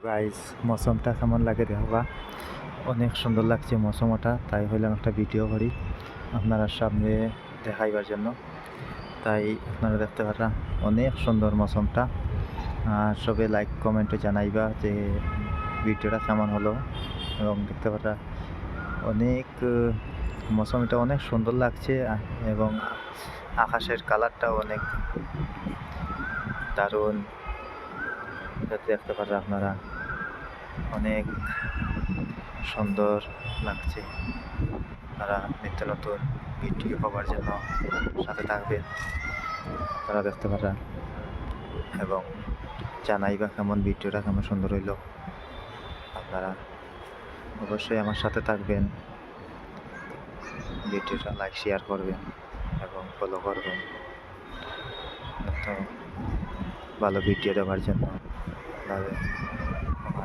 Guys, মৌসুমটা কেমন লাগে দেখবা। অনেক সুন্দর লাগছে মৌসুমটা, তাই হইলাম একটা ভিডিও করি আপনারা সামনে দেখাইবার জন্য। তাই আপনারা দেখতে পারা অনেক সুন্দর মৌসুমটা। আর সবে লাইক কমেন্টে জানাইবা যে ভিডিওটা কেমন হলো। এবং দেখতে পারা অনেক মৌসুমটা অনেক সুন্দর লাগছে এবং আকাশের কালারটাও অনেক দারুণ। দেখতে পারা আপনারা অনেক সুন্দর লাগছে। তারা নিত্য নতুন ভিডিও পাওয়ার জন্য সাথে থাকবেন, তারা দেখতে পারা এবং জানাইবা কেমন ভিডিওটা কেমন সুন্দর হইল। আপনারা অবশ্যই আমার সাথে থাকবেন, ভিডিওটা লাইক শেয়ার করবেন এবং ফলো করবেন তো ভালো ভিডিও দেওয়ার জন্য আপনাদের